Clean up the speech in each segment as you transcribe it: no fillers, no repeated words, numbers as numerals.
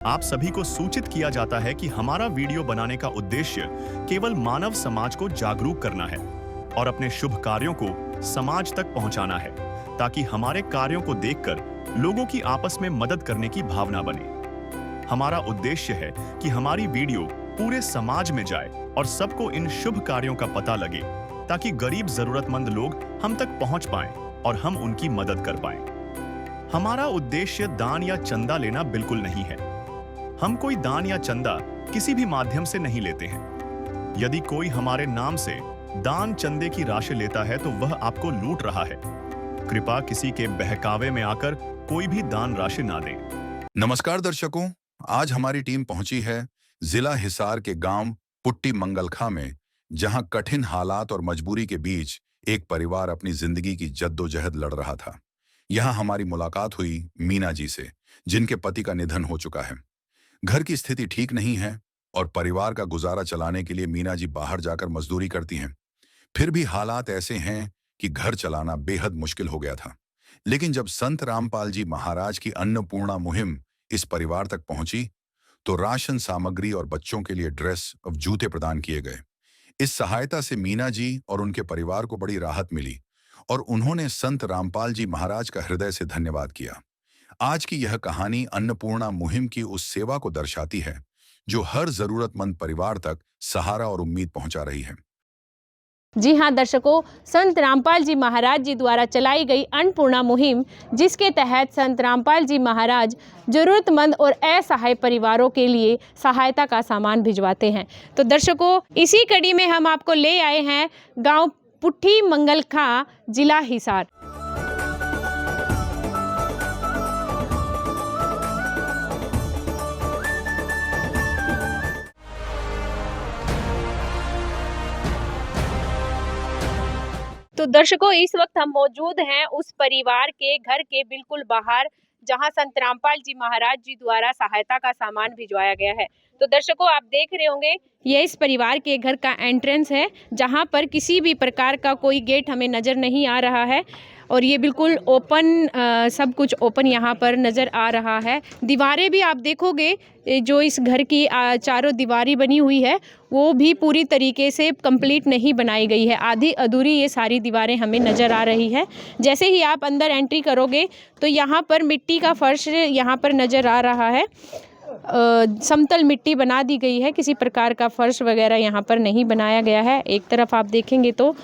आप सभी को सूचित किया जाता है कि हमारा वीडियो बनाने का उद्देश्य केवल मानव समाज को जागरूक करना है और अपने शुभ कार्यों को समाज तक पहुंचाना है, ताकि हमारे कार्यों को देखकर लोगों की आपस में मदद करने की भावना बने। हमारा उद्देश्य है कि हमारी वीडियो पूरे समाज में जाए और सबको इन शुभ कार्यों का पता लगे, ताकि गरीब जरूरतमंद लोग हम तक पहुंच पाएं और हम उनकी मदद कर पाएं। हमारा उद्देश्य दान या चंदा लेना बिल्कुल नहीं है। हम कोई दान या चंदा किसी भी माध्यम से नहीं लेते हैं। यदि कोई हमारे नाम से दान चंदे की राशि लेता है तो वह आपको लूट रहा है। कृपया किसी के बहकावे में आकर कोई भी दान राशि ना दें। नमस्कार दर्शकों, आज हमारी टीम पहुंची है जिला हिसार के गांव पुट्टी मंगलखा में, जहां कठिन हालात और मजबूरी के बीच एक परिवार अपनी जिंदगी की जद्दोजहद लड़ रहा था। यहां हमारी मुलाकात हुई मीना जी से, जिनके पति का निधन हो चुका है। घर की स्थिति ठीक नहीं है और परिवार का गुजारा चलाने के लिए मीना जी बाहर जाकर मजदूरी करती हैं। फिर भी हालात ऐसे हैं कि घर चलाना बेहद मुश्किल हो गया था। लेकिन जब संत रामपाल जी महाराज की अन्नपूर्णा मुहिम इस परिवार तक पहुंची, तो राशन सामग्री और बच्चों के लिए ड्रेस और जूते प्रदान किए गए। इस सहायता से मीना जी और उनके परिवार को बड़ी राहत मिली और उन्होंने संत रामपाल जी महाराज का हृदय से धन्यवाद किया। आज की यह कहानी अन्नपूर्णा मुहिम की उस सेवा को दर्शाती है जो हर जरूरतमंद परिवार तक सहारा और उम्मीद पहुंचा रही है। जी हाँ दर्शकों, संत रामपाल जी महाराज जी द्वारा चलाई गई अन्नपूर्णा मुहिम, जिसके तहत संत रामपाल जी महाराज जरूरतमंद और असहाय परिवारों के लिए सहायता का सामान भिजवाते हैं। तो दर्शकों, इसी कड़ी में हम आपको ले आए हैं गांव पुट्टी मंगलखा, जिला हिसार। तो दर्शकों, इस वक्त हम मौजूद हैं उस परिवार के घर के बिल्कुल बाहर, जहां संत रामपाल जी महाराज जी द्वारा सहायता का सामान भिजवाया गया है। तो दर्शकों, आप देख रहे होंगे, ये इस परिवार के घर का एंट्रेंस है, जहां पर किसी भी प्रकार का कोई गेट हमें नज़र नहीं आ रहा है और ये बिल्कुल ओपन, सब कुछ ओपन यहाँ पर नज़र आ रहा है। दीवारें भी आप देखोगे, जो इस घर की चारों दीवारें बनी हुई है, वो भी पूरी तरीके से कंप्लीट नहीं बनाई गई है। आधी अधूरी ये सारी दीवारें हमें नज़र आ रही है। जैसे ही आप अंदर एंट्री करोगे तो यहाँ पर मिट्टी का फर्श यहाँ पर नज़र आ रहा है। समतल मिट्टी बना दी गई है, किसी प्रकार का फर्श वगैरह यहाँ पर नहीं बनाया गया है। एक तरफ आप देखेंगे तो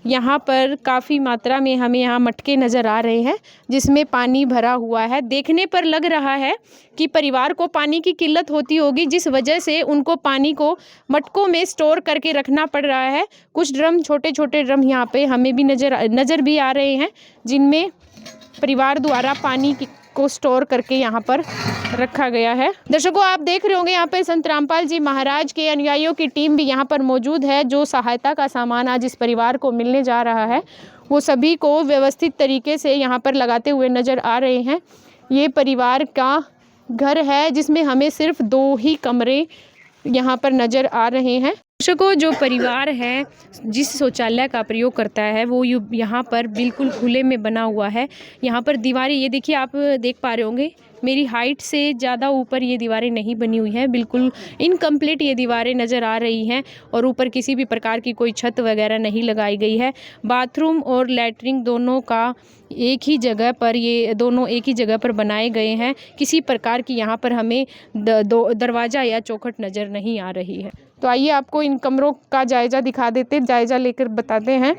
यहाँ पर काफ़ी मात्रा में हमें यहाँ मटके नज़र आ रहे हैं, जिसमें पानी भरा हुआ है। देखने पर लग रहा है कि परिवार को पानी की किल्लत होती होगी, जिस वजह से उनको पानी को मटकों में स्टोर करके रखना पड़ रहा है। कुछ ड्रम, छोटे छोटे ड्रम यहाँ पे हमें भी नज़र भी आ रहे हैं, जिनमें परिवार द्वारा पानी को स्टोर करके यहाँ पर रखा गया है। दर्शकों, आप देख रहे होंगे यहाँ पे संत रामपाल जी महाराज के अनुयायियों की टीम भी यहाँ पर मौजूद है। जो सहायता का सामान आज इस परिवार को मिलने जा रहा है, वो सभी को व्यवस्थित तरीके से यहाँ पर लगाते हुए नज़र आ रहे हैं। ये परिवार का घर है, जिसमें हमें सिर्फ 2 ही कमरे यहाँ पर नज़र आ रहे हैं। दर्शकों, जो परिवार है जिस शौचालय का प्रयोग करता है, वो यहाँ पर बिल्कुल खुले में बना हुआ है। यहाँ पर दीवारें, ये देखिए, आप देख पा रहे होंगे, मेरी हाइट से ज़्यादा ऊपर ये दीवारें नहीं बनी हुई हैं। बिल्कुल इनकम्प्लीट ये दीवारें नज़र आ रही हैं और ऊपर किसी भी प्रकार की कोई छत वगैरह नहीं लगाई गई है। बाथरूम और लैट्रिन दोनों का एक ही जगह पर, ये दोनों एक ही जगह पर बनाए गए हैं। किसी प्रकार की यहाँ पर हमें दरवाज़ा या चौखट नज़र नहीं आ रही है। तो आइए आपको इन कमरों का जायज़ा दिखा देते, जायज़ा लेकर बताते हैं।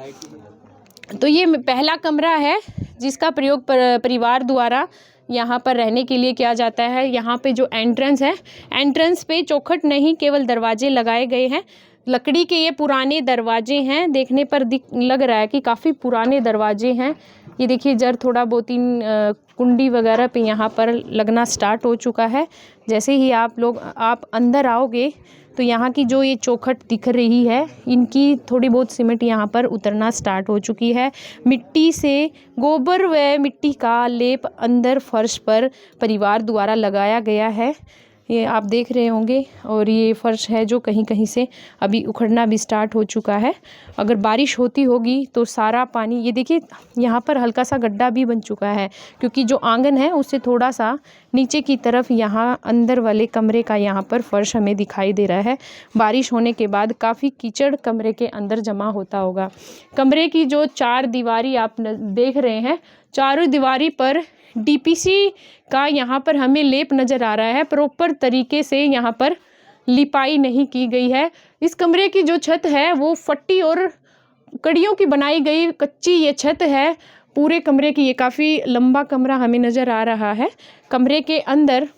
तो ये पहला कमरा है, जिसका प्रयोग परिवार द्वारा यहाँ पर रहने के लिए किया जाता है। यहाँ पे जो एंट्रेंस है, एंट्रेंस पे चौखट नहीं, केवल दरवाजे लगाए गए हैं। लकड़ी के ये पुराने दरवाजे हैं, देखने पर लग रहा है कि काफ़ी पुराने दरवाजे हैं। ये देखिए, जर थोड़ा बहुत कुंडी वगैरह पे यहाँ पर लगना स्टार्ट हो चुका है। जैसे ही आप अंदर आओगे तो यहाँ की जो ये चौखट दिख रही है, इनकी थोड़ी बहुत सीमेंट यहाँ पर उतरना स्टार्ट हो चुकी है। मिट्टी से गोबर व मिट्टी का लेप अंदर फर्श पर परिवार द्वारा लगाया गया है। ये आप देख रहे होंगे, और ये फर्श है जो कहीं कहीं से अभी उखड़ना भी स्टार्ट हो चुका है। अगर बारिश होती होगी तो सारा पानी, ये देखिए यहाँ पर हल्का सा गड्ढा भी बन चुका है, क्योंकि जो आंगन है उससे थोड़ा सा नीचे की तरफ यहाँ अंदर वाले कमरे का यहाँ पर फर्श हमें दिखाई दे रहा है। बारिश होने के बाद काफ़ी कीचड़ कमरे के अंदर जमा होता होगा। कमरे की जो चार दीवारी आप देख रहे हैं, चारों दीवारी पर डीपीसी का यहाँ पर हमें लेप नज़र आ रहा है। प्रॉपर तरीके से यहाँ पर लिपाई नहीं की गई है। इस कमरे की जो छत है वो फट्टी और कड़ियों की बनाई गई कच्ची ये छत है पूरे कमरे की। ये काफ़ी लंबा कमरा हमें नज़र आ रहा है। कमरे के अंदर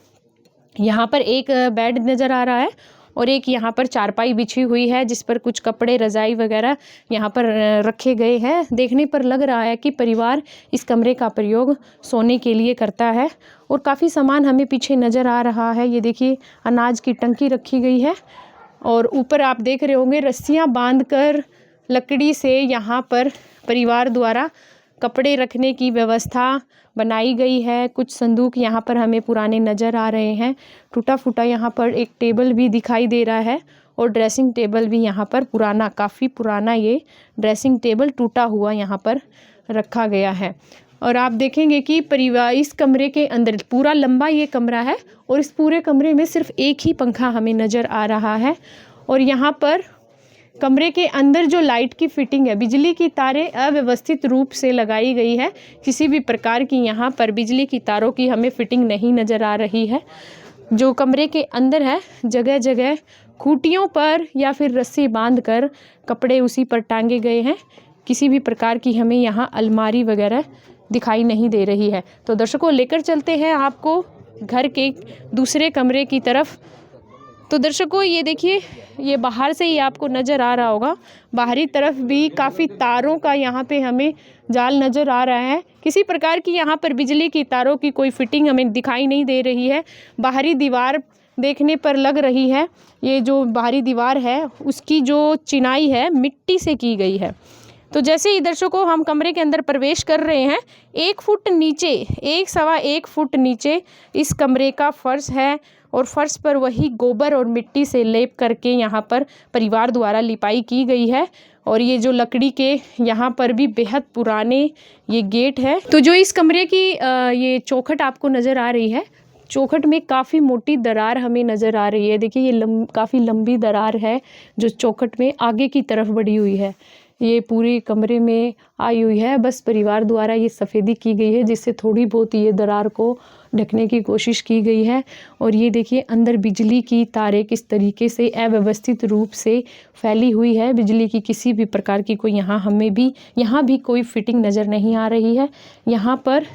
यहाँ पर एक बेड नज़र आ रहा है और एक यहाँ पर चारपाई बिछी हुई है जिस पर कुछ कपड़े, रज़ाई वगैरह यहाँ पर रखे गए हैं। देखने पर लग रहा है कि परिवार इस कमरे का प्रयोग सोने के लिए करता है। और काफ़ी सामान हमें पीछे नज़र आ रहा है। ये देखिए अनाज की टंकी रखी गई है, और ऊपर आप देख रहे होंगे रस्सियाँ बांधकर लकड़ी से यहाँ पर परिवार द्वारा कपड़े रखने की व्यवस्था बनाई गई है। कुछ संदूक यहाँ पर हमें पुराने नज़र आ रहे हैं। टूटा फूटा यहाँ पर एक टेबल भी दिखाई दे रहा है, और ड्रेसिंग टेबल भी यहाँ पर पुराना, काफ़ी पुराना ये ड्रेसिंग टेबल टूटा हुआ यहाँ पर रखा गया है। और आप देखेंगे कि परिवार इस कमरे के अंदर पूरा लंबा ये कमरा है, और इस पूरे कमरे में सिर्फ एक ही पंखा हमें नज़र आ रहा है। और यहाँ पर कमरे के अंदर जो लाइट की फिटिंग है, बिजली की तारें अव्यवस्थित रूप से लगाई गई है। किसी भी प्रकार की यहाँ पर बिजली की तारों की हमें फिटिंग नहीं नज़र आ रही है। जो कमरे के अंदर है, जगह जगह खूंटियों पर या फिर रस्सी बांधकर कपड़े उसी पर टांगे गए हैं। किसी भी प्रकार की हमें यहाँ अलमारी वगैरह दिखाई नहीं दे रही है। तो दर्शकों, लेकर चलते हैं आपको घर के दूसरे कमरे की तरफ। तो दर्शकों, ये देखिए, ये बाहर से ही आपको नज़र आ रहा होगा। बाहरी तरफ भी काफ़ी तारों का यहाँ पे हमें जाल नज़र आ रहा है। किसी प्रकार की यहाँ पर बिजली की तारों की कोई फिटिंग हमें दिखाई नहीं दे रही है। बाहरी दीवार देखने पर लग रही है, ये जो बाहरी दीवार है उसकी जो चिनाई है मिट्टी से की गई है। तो जैसे ही दर्शकों हम कमरे के अंदर प्रवेश कर रहे हैं, 1 फुट नीचे, 1 फुट नीचे इस कमरे का फर्श है, और फर्श पर वही गोबर और मिट्टी से लेप करके यहाँ पर परिवार द्वारा लिपाई की गई है। और ये जो लकड़ी के यहाँ पर भी बेहद पुराने ये गेट है। तो जो इस कमरे की ये चौखट आपको नज़र आ रही है, चौखट में काफ़ी मोटी दरार हमें नज़र आ रही है। देखिए ये काफ़ी लंबी दरार है जो चौखट में आगे की तरफ बढ़ी हुई है। ये पूरे कमरे में आई हुई है। बस परिवार द्वारा ये सफ़ेदी की गई है जिससे थोड़ी बहुत ये दरार को ढकने की कोशिश की गई है। और ये देखिए अंदर बिजली की तारें किस तरीके से अव्यवस्थित रूप से फैली हुई है। बिजली की किसी भी प्रकार की कोई यहाँ भी कोई फिटिंग नज़र नहीं आ रही है। यहाँ पर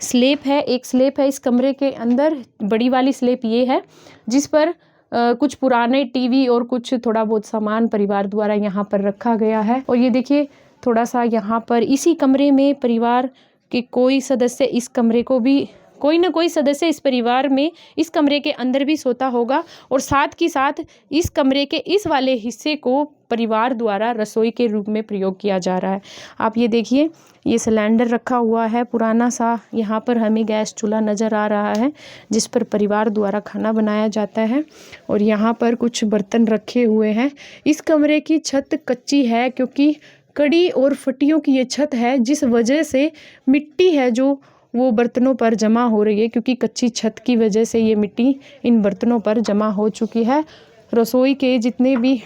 स्लेब है, एक स्लेब है इस कमरे के अंदर। बड़ी वाली स्लेब ये है जिस पर कुछ पुराने टीवी और कुछ थोड़ा बहुत सामान परिवार द्वारा यहाँ पर रखा गया है। और ये देखिए थोड़ा सा यहाँ पर इसी कमरे में परिवार के कोई सदस्य इस कमरे को भी, कोई ना कोई सदस्य इस परिवार में इस कमरे के अंदर भी सोता होगा। और साथ ही साथ इस कमरे के इस वाले हिस्से को परिवार द्वारा रसोई के रूप में प्रयोग किया जा रहा है। आप ये देखिए, ये सिलेंडर रखा हुआ है पुराना सा। यहाँ पर हमें गैस चूल्हा नज़र आ रहा है जिस पर परिवार द्वारा खाना बनाया जाता है। और यहाँ पर कुछ बर्तन रखे हुए हैं। इस कमरे की छत कच्ची है क्योंकि कड़ी और फटियों की ये छत है, जिस वजह से मिट्टी है जो वो बर्तनों पर जमा हो रही है, क्योंकि कच्ची छत की वजह से ये मिट्टी इन बर्तनों पर जमा हो चुकी है। रसोई के जितने भी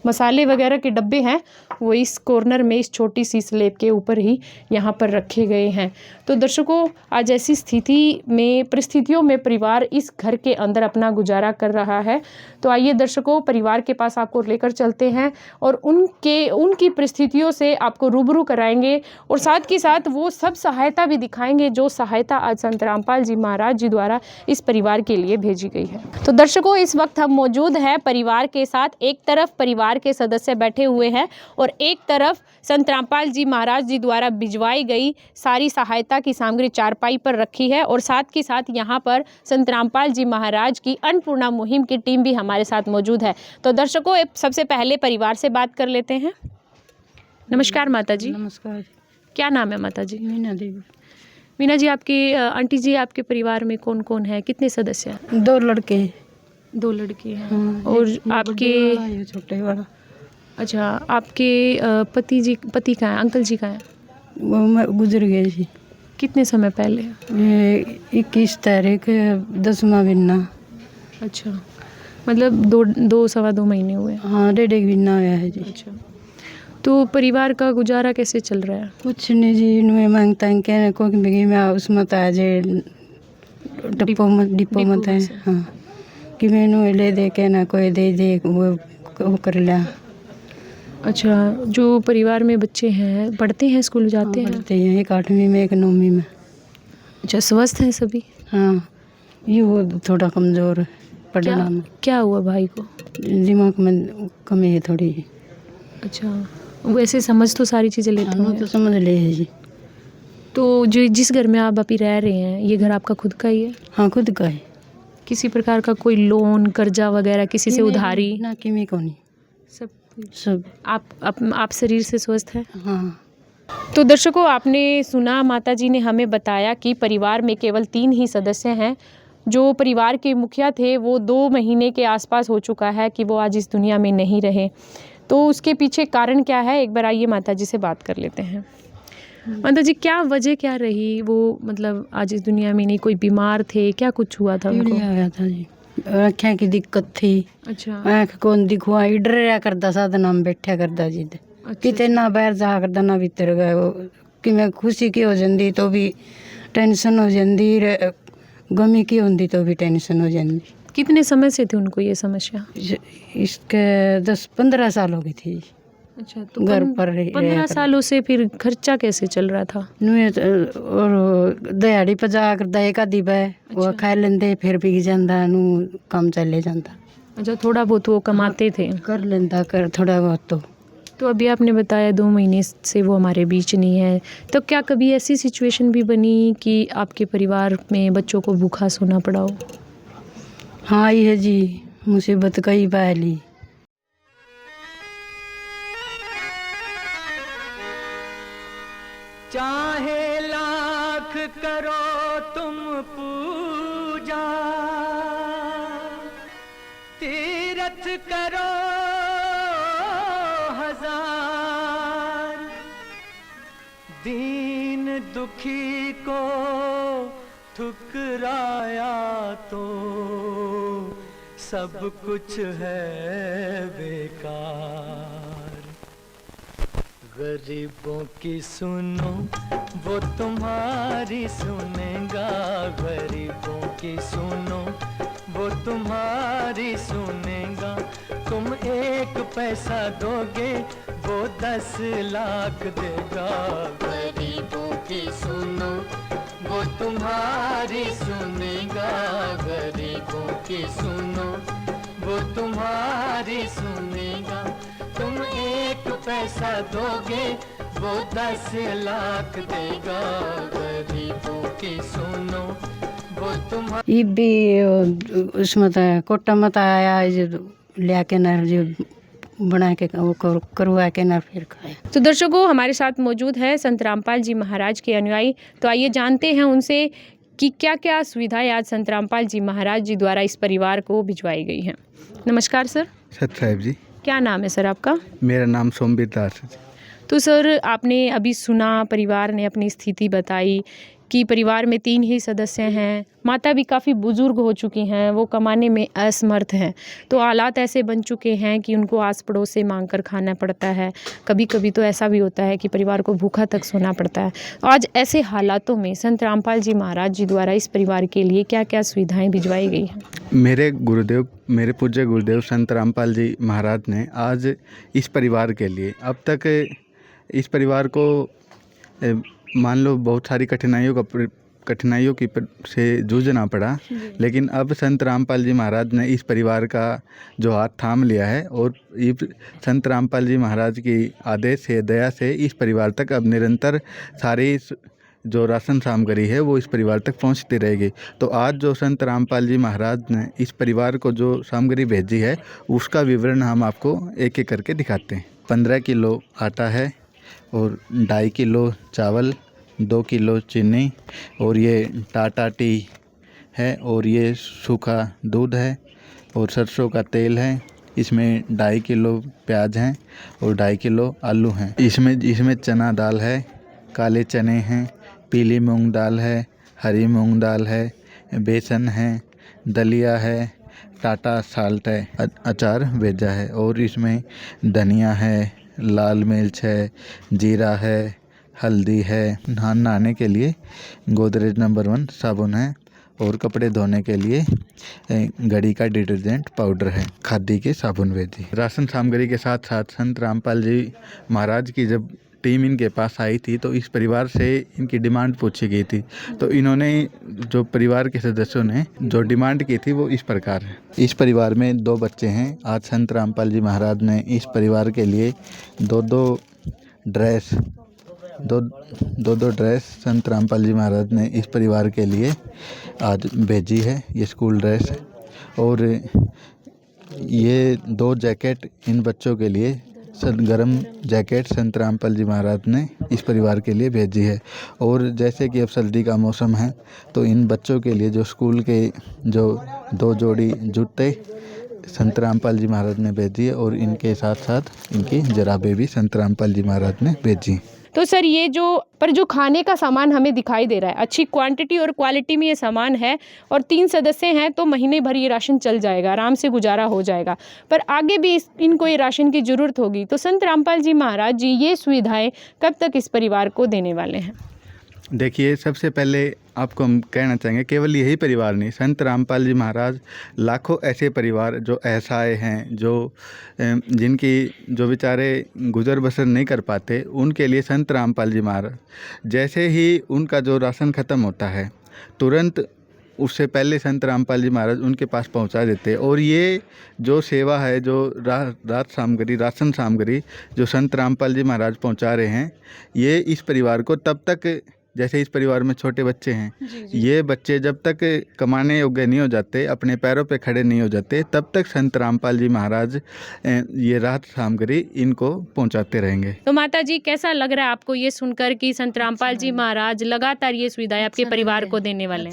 मसाले वगैरह के डब्बे हैं वो इस कॉर्नर में इस छोटी सी स्लेब के ऊपर ही यहाँ पर रखे गए हैं। तो दर्शकों, आज ऐसी परिस्थितियों में परिवार इस घर के अंदर अपना गुजारा कर रहा है। तो आइए दर्शकों, परिवार के पास आपको लेकर चलते हैं और उनकी परिस्थितियों से आपको रूबरू कराएंगे, और साथ ही साथ वो सब सहायता भी दिखाएंगे जो सहायता आज संत रामपाल जी महाराज जी द्वारा इस परिवार के लिए भेजी गई है। तो दर्शकों, इस वक्त हम मौजूद हैं परिवार के साथ। एक तरफ परिवार के सदस्य बैठे हुए हैं और एक तरफ संत रामपाल जी महाराज जी द्वारा भिजवाई गई सारी सहायता की सामग्री चारपाई पर रखी है। और साथ ही साथ यहाँ पर संत रामपाल जी महाराज की अन्नपूर्णा मुहिम की टीम भी हमारे साथ मौजूद है। तो दर्शकों, सबसे पहले परिवार से बात कर लेते हैं। नमस्कार माता जी। नमस्कार। क्या नाम है माता जी? मीना देवी। मीना जी, आपके आंटी जी, आपके परिवार में कौन कौन है, कितने सदस्य हैं? 2 लड़के हैं। 2 लड़के हैं। हाँ, और एक आपके बड़े वाला, ये छोटे वाला। अच्छा, आपके पति कहाँ हैं, अंकल जी कहाँ हैं? वो गुजर गए जी। कितने समय पहले? ये 21 तारीख 10वां महीना। अच्छा, मतलब 2 सवा 2 महीने हुए। हाँ, 1.5 महीना हुआ है जी। अच्छा, तो परिवार का गुजारा कैसे चल रहा है? कुछ नहीं जी, इनमें मांगता है कहने को कि बिगी में उसमें तो आज डिपो मत है। से। हाँ, कि मैंने ले दे के ना कोई दे वो कर लिया। अच्छा, जो परिवार में बच्चे हैं पढ़ते हैं, स्कूल जाते हैं? पढ़ते हैं, एक 8वीं में एक 9वीं में। अच्छा, स्वस्थ हैं सभी? हाँ, ये वो थोड़ा कमज़ोर है क्या पढ़ना में। क्या हुआ भाई को? दिमाग में कमी है थोड़ी। अच्छा, वैसे समझ तो सारी चीज़ें लेते हाँ, होंगे। तो समझ ले है जी। तो जो जिस घर में आप अभी रह रहे हैं, ये घर आपका खुद का ही है? हाँ, खुद का है। किसी प्रकार का कोई लोन, कर्जा वगैरह, किसी से उधारी? ना किमी को नहीं, सब। आप शरीर से स्वस्थ हैं? हाँ। तो दर्शकों, आपने सुना, माताजी ने हमें बताया कि परिवार में केवल 3 ही सदस्य हैं। जो परिवार के मुखिया थे वो 2 महीने के आसपास हो चुका है कि वो आज इस दुनिया में नहीं रहे। तो उसके पीछे कारण क्या है, एक बार आइए माताजी से बात कर लेते हैं। माताजी, क्या वजह क्या रही, वो मतलब आज इस दुनिया में नहीं, कोई बीमार थे, क्या कुछ हुआ था उनको? पीड़िया आया था जी, आँखें की दिक्कत थी। अच्छा, आँख कौन दिखवा डर करता साधना में बैठा करता जी। किते ना बाहर जा करता ना भीतर गए वो, कि मैं खुशी की हो जाती तो भी टेंशन हो जाती, गमी की होती तो भी टेंशन हो जाती। कितने समय से थी उनको ये समस्या? इसके 10-15 साल हो गई थी। अच्छा, तो घर पर 15 सालों से फिर खर्चा कैसे चल रहा था? और दिहाड़ी पर जा करता एक आधी बाय वो खा लेंदे, फिर बिक जाता नू काम चले जाता। अच्छा, थोड़ा बहुत वो कमाते थे? कर लेंदा कर थोड़ा बहुत। तो अभी आपने बताया 2 महीने से वो हमारे बीच नहीं है, तो क्या कभी ऐसी सिचुएशन भी बनी कि आपके परिवार में बच्चों को भूखा सोना पड़ा हो? हाँ, ये है जी, मुसीबत कई बार ली। चाहे लाख करो तुम पूजा, तीरथ करो हजार, दीन दुखी को ठुकराया तो सब कुछ है बेकार। गरीबों की सुनो वो तुम्हारी सुनेगा, गरीबों की सुनो वो तुम्हारी सुनेगा। तुम 1 पैसा दोगे वो 10 लाख देगा। गरीबों की सुनो वो तुम्हारी सुनेगा, गरीबों की सुनो वो तुम्हारी सुनेगा। तुम 1 पैसा दोगे वो 10 लाख देगा। गरीबों की सुनो वो तुम्हारी। ये भी उसमें था कोटा मत आया जो लिया के ना जो बना के वो करवा के ना फिर खाया। तो दर्शकों, हमारे साथ मौजूद है संत रामपाल जी महाराज के अनुयायी। तो आइए जानते हैं उनसे कि क्या क्या सुविधाएं आज संत रामपाल जी महाराज जी द्वारा इस परिवार को भिजवाई गई हैं। नमस्कार सर। सत साहिब जी। क्या नाम है सर आपका? मेरा नाम सोमवीर दास है। तो सर, आपने अभी सुना, परिवार ने अपनी स्थिति बताई कि परिवार में 3 ही सदस्य हैं, माता भी काफ़ी बुजुर्ग हो चुकी हैं, वो कमाने में असमर्थ हैं। तो हालात ऐसे बन चुके हैं कि उनको आस पड़ोस से मांग कर खाना पड़ता है। कभी कभी तो ऐसा भी होता है कि परिवार को भूखा तक सोना पड़ता है। आज ऐसे हालातों में संत रामपाल जी महाराज जी द्वारा इस परिवार के लिए क्या क्या सुविधाएं भिजवाई गई हैं? मेरे पूज्य गुरुदेव संत रामपाल जी महाराज ने आज इस परिवार के लिए, अब तक इस परिवार को मान लो बहुत सारी कठिनाइयों की से जूझना पड़ा, लेकिन अब संत रामपाल जी महाराज ने इस परिवार का जो हाथ थाम लिया है और संत रामपाल जी महाराज की आदेश से, दया से इस परिवार तक अब निरंतर सारी जो राशन सामग्री है वो इस परिवार तक पहुंचती रहेगी। तो आज जो संत रामपाल जी महाराज ने इस परिवार को जो सामग्री भेजी है उसका विवरण हम आपको एक एक करके दिखाते हैं। 15 किलो आटा है और 2.5 किलो चावल, 2 किलो चीनी, और ये टाटा टी है, और ये सूखा दूध है, और सरसों का तेल है। इसमें 2.5 किलो प्याज हैं और 2.5 किलो आलू हैं। इसमें चना दाल है, काले चने हैं, पीली मूंग दाल है, हरी मूंग दाल है, बेसन है, दलिया है, टाटा साल्ट है, अचार भेजा है, और इसमें धनिया है, लाल मिर्च है, जीरा है, हल्दी है। नहाने के लिए गोदरेज नंबर 1 साबुन है, और कपड़े धोने के लिए घड़ी का डिटर्जेंट पाउडर है। खादी के साबुन भेजी। राशन सामग्री के साथ साथ संत रामपाल जी महाराज की जब टीम इनके पास आई थी तो इस परिवार से इनकी डिमांड पूछी गई थी। तो इन्होंने, जो परिवार के सदस्यों ने जो डिमांड की थी वो इस प्रकार है। इस परिवार में 2 बच्चे हैं। आज संत रामपाल जी महाराज ने इस परिवार के लिए दो ड्रेस संत रामपाल जी महाराज ने इस परिवार के लिए आज भेजी है। ये स्कूल ड्रेस है, और ये 2 जैकेट इन बच्चों के लिए, गर्म जैकेट संत रामपाल जी महाराज ने इस परिवार के लिए भेजी है। और जैसे कि अब सर्दी का मौसम है तो इन बच्चों के लिए जो स्कूल के जो 2 जोड़ी जूते संत रामपाल जी महाराज ने भेजी है, और इनके साथ साथ इनकी जराबें भी संत रामपाल जी महाराज ने भेजी। तो सर ये जो खाने का सामान हमें दिखाई दे रहा है, अच्छी क्वांटिटी और क्वालिटी में ये सामान है, और 3 सदस्य हैं तो महीने भर ये राशन चल जाएगा, आराम से गुजारा हो जाएगा। पर आगे भी इनको ये राशन की ज़रूरत होगी, तो संत रामपाल जी महाराज जी ये सुविधाएं कब तक इस परिवार को देने वाले हैं? देखिए, सबसे पहले आपको हम कहना चाहेंगे, केवल यही परिवार नहीं, संत रामपाल जी महाराज लाखों ऐसे परिवार जो असहाय हैं, जिनकी जो बेचारे गुजर बसर नहीं कर पाते, उनके लिए संत रामपाल जी महाराज जैसे ही उनका जो राशन ख़त्म होता है तुरंत उससे पहले संत रामपाल जी महाराज उनके पास पहुंचा देते। और ये जो सेवा है, जो राशन सामग्री जो संत रामपाल जी महाराज पहुंचा रहे हैं, ये इस परिवार को तब तक, जैसे इस परिवार में छोटे बच्चे हैं, ये बच्चे जब तक कमाने योग्य नहीं हो जाते, अपने पैरों पे खड़े नहीं हो जाते, तब तक संत रामपाल जी महाराज ये राहत सामग्री इनको पहुंचाते रहेंगे। तो माता जी, कैसा लग रहा है आपको ये सुनकर कि संत रामपाल जी महाराज लगातार ये सुविधाएं आपके परिवार को देने वाले हैं?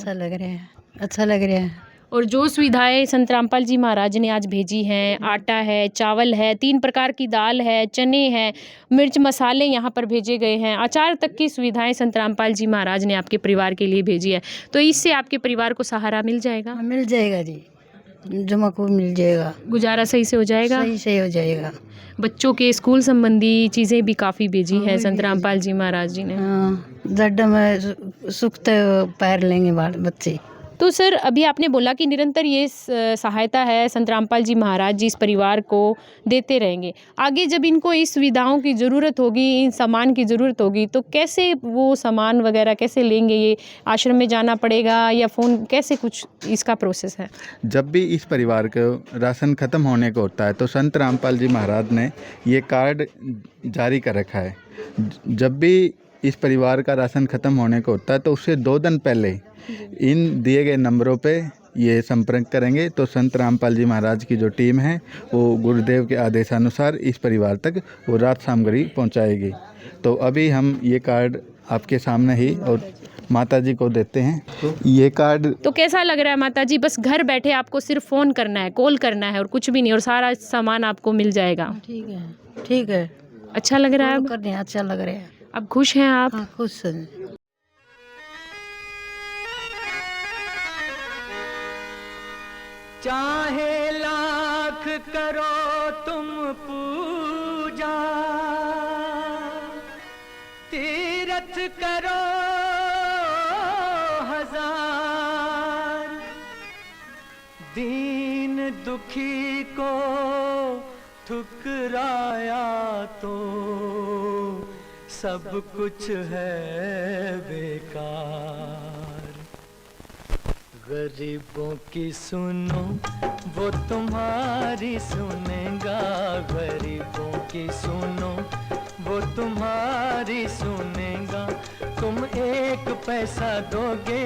अच्छा लग रहा है। और जो सुविधाएं संत रामपाल जी महाराज ने आज भेजी हैं, आटा है, चावल है, 3 प्रकार की दाल है, चने हैं, मिर्च मसाले यहाँ पर भेजे गए हैं, अचार तक की सुविधाएं संत रामपाल जी महाराज ने आपके परिवार के लिए भेजी है। तो इससे आपके परिवार को सहारा मिल जाएगा? मिल जाएगा जी, जमा को मिल जाएगा, गुजारा सही से हो जाएगा, सही से हो जाएगा। बच्चों के स्कूल संबंधी चीज़ें भी काफ़ी भेजी है संत रामपाल जी महाराज जी ने। जड्ड में सुखते पैर लेंगे बच्चे। तो सर, अभी आपने बोला कि निरंतर ये सहायता है संत रामपाल जी महाराज जी इस परिवार को देते रहेंगे। आगे जब इनको इस सुविधाओं की ज़रूरत होगी, इन सामान की ज़रूरत होगी, तो कैसे वो सामान वगैरह कैसे लेंगे? ये आश्रम में जाना पड़ेगा या फ़ोन, कैसे कुछ इसका प्रोसेस है? जब भी इस परिवार को राशन ख़त्म होने को होता है तो संत रामपाल जी महाराज ने ये कार्ड जारी कर रखा है। जब भी इस परिवार का राशन ख़त्म होने को होता है तो उससे 2 दिन पहले इन दिए गए नंबरों पे ये संपर्क करेंगे, तो संत रामपाल जी महाराज की जो टीम है वो गुरुदेव के आदेशानुसार इस परिवार तक वो राहत सामग्री पहुंचाएगी। तो अभी हम ये कार्ड आपके सामने ही और माता जी को देते हैं। तो ये कार्ड, तो कैसा लग रहा है माता जी? बस घर बैठे आपको सिर्फ फ़ोन करना है, कॉल करना है और कुछ भी नहीं, और सारा सामान आपको मिल जाएगा। ठीक है। अच्छा लग रहा है? अच्छा लग रहा है। अब खुश हैं आप? हाँ, खुश हैं। चाहे लाख करो तुम पूजा, तीरथ करो 1000, दीन दुखी को ठुकराया तो सब कुछ है बेकार। गरीबों की सुनो वो तुम्हारी सुनेगा, गरीबों की सुनो वो तुम्हारी सुनेगा। तुम 1 पैसा दोगे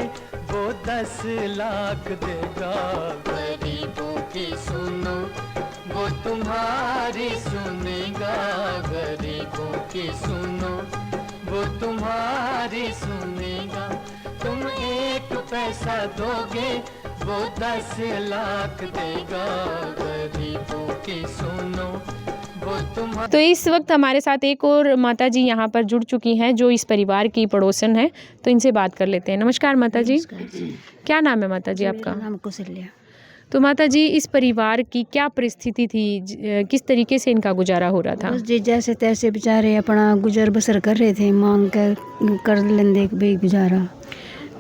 वो 10 लाख देगा। गरीबों की सुनो वो तुम्हारी सुनेगा, गरीबों की सुनो वो तुम्हारी तुम्हारी सुनेगा। तुम 1 पैसा दोगे वो 10 लाख देगा। गरीबों की सुनो वो तुम्हारी। तो इस वक्त हमारे साथ एक और माता जी यहाँ पर जुड़ चुकी हैं जो इस परिवार की पड़ोसन है, तो इनसे बात कर लेते हैं। नमस्कार माता जी, क्या नाम है माता जी आपका? नाम कौशल्या। तो माता जी, इस परिवार की क्या परिस्थिति थी, किस तरीके से इनका गुजारा हो रहा था? बस जी जैसे तैसे बेचारे अपना गुजर बसर कर रहे थे, मांग कर लेंदे भाई गुजारा।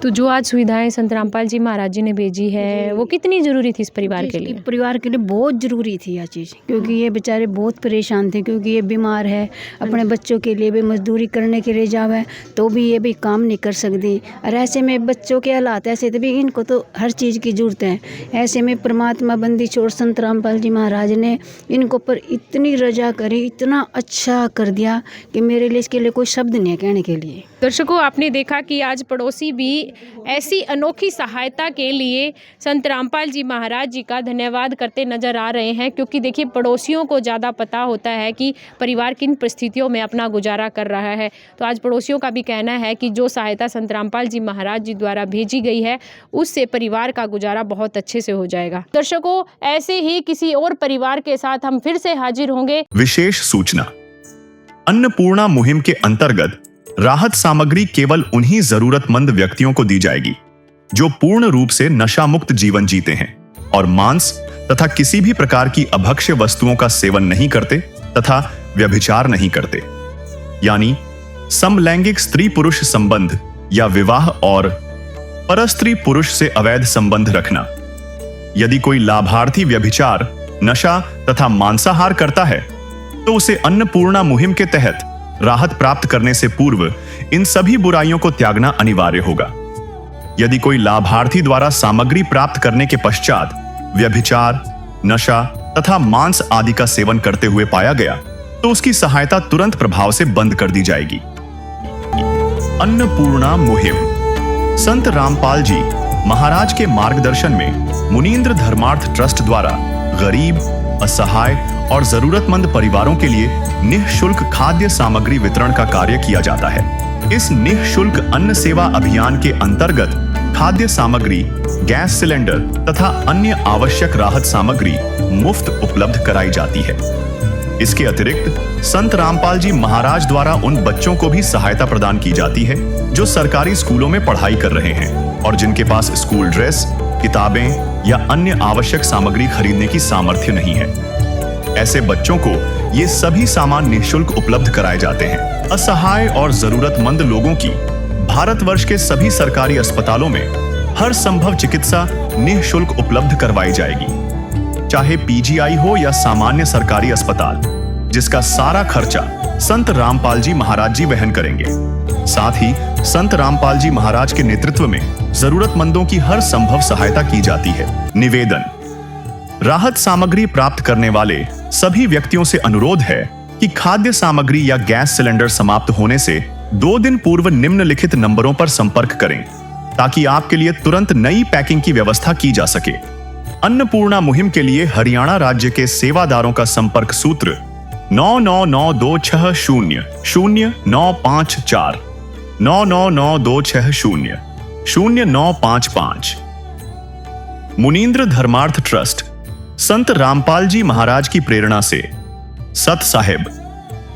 तो जो आज सुविधाएं संत रामपाल जी महाराज जी ने भेजी है वो कितनी ज़रूरी थी इस परिवार के लिए? परिवार के लिए बहुत ज़रूरी थी यह चीज़, क्योंकि ये बेचारे बहुत परेशान थे, क्योंकि ये बीमार है। अपने बच्चों के लिए भी मजदूरी करने के लिए जावे तो भी ये भी काम नहीं कर सकती, और ऐसे में बच्चों के हालात ऐसे थे भी इनको तो हर चीज़ की ज़रूरत है। ऐसे में परमात्मा बंदी छोड़ संत रामपाल जी महाराज ने इनको पर इतनी रजा करी, इतना अच्छा कर दिया कि मेरे लिए इसके लिए कोई शब्द नहीं है कहने के लिए। दर्शकों, आपने देखा कि आज पड़ोसी भी ऐसी अनोखी सहायता के लिए संत रामपाल जी महाराज जी का धन्यवाद करते नजर आ रहे हैं, क्योंकि देखिए पड़ोसियों को ज़्यादा पता होता है कि परिवार किन परिस्थितियों में अपना गुजारा कर रहा है। तो आज पड़ोसियों का भी कहना है कि जो सहायता संत रामपाल जी महाराज जी द्वारा भेजी गई है उससे परिवार का गुजारा बहुत अच्छे से हो जाएगा। दर्शकों, ऐसे ही किसी और परिवार के साथ हम फिर से हाजिर होंगे। विशेष सूचना, अन्नपूर्णा मुहिम के अंतर्गत राहत सामग्री केवल उन्हीं जरूरतमंद व्यक्तियों को दी जाएगी जो पूर्ण रूप से नशा मुक्त जीवन जीते हैं और मांस तथा किसी भी प्रकार की अभक्ष्य वस्तुओं का सेवन नहीं करते तथा व्यभिचार नहीं करते, यानी समलैंगिक स्त्री पुरुष संबंध या विवाह और परस्त्री पुरुष से अवैध संबंध रखना। यदि कोई लाभार्थी व्यभिचार, नशा तथा मांसाहार करता है तो उसे अन्नपूर्णा मुहिम के तहत राहत प्राप्त करने से पूर्व इन सभी बुराइयों को त्यागना अनिवार्य होगा। यदि कोई लाभार्थी द्वारा सामग्री प्राप्त करने के पश्चात व्यभिचार, नशा तथा मांस आदि का सेवन करते हुए पाया गया तो उसकी सहायता तुरंत प्रभाव से बंद कर दी जाएगी। अन्नपूर्णा मुहिम संत रामपाल जी महाराज के मार्गदर्शन में मुनींद्र धर्मार्थ ट्रस्ट द्वारा गरीब, असहाय और जरूरतमंद परिवारों के लिए निःशुल्क खाद्य सामग्री वितरण का कार्य किया जाता है। इस निःशुल्क अन्न सेवा अभियान के अंतर्गत खाद्य सामग्री, गैस सिलेंडर तथा अन्य आवश्यक राहत सामग्री मुफ्त उपलब्ध कराई जाती है। इसके अतिरिक्त संत रामपाल जी महाराज द्वारा उन बच्चों को भी सहायता प्रदान की जाती है जो सरकारी स्कूलों में पढ़ाई कर रहे हैं और जिनके पास स्कूल ड्रेस, किताबें या अन्य आवश्यक सामग्री खरीदने की सामर्थ्य नहीं है। ऐसे बच्चों को ये सभी सामान निःशुल्क उपलब्ध कराए जाते हैं। असहाय और जरूरतमंद लोगों की भारतवर्ष के सभी सरकारी अस्पतालों में हर संभव चिकित्सा निःशुल्क उपलब्ध करवाई जाएगी, चाहे पीजीआई हो या सामान्य सरकारी अस्पताल, जिसका सारा खर्चा संत रामपाल जी महाराज जी वहन करेंगे। साथ ही संत रामपाल जी महाराज के नेतृत्व में जरूरतमंदों की हर संभव सहायता की जाती है। निवेदन, राहत सामग्री प्राप्त करने वाले सभी व्यक्तियों से अनुरोध है कि खाद्य सामग्री या गैस सिलेंडर समाप्त होने से 2 दिन पूर्व निम्नलिखित नंबरों पर संपर्क करें ताकि आपके लिए तुरंत नई पैकिंग की व्यवस्था की जा सके। अन्नपूर्णा मुहिम के लिए हरियाणा राज्य के सेवादारों का संपर्क सूत्र 9992600954 9992600955। मुनींद्र धर्मार्थ ट्रस्ट संत रामपाल जी महाराज की प्रेरणा से सत साहिब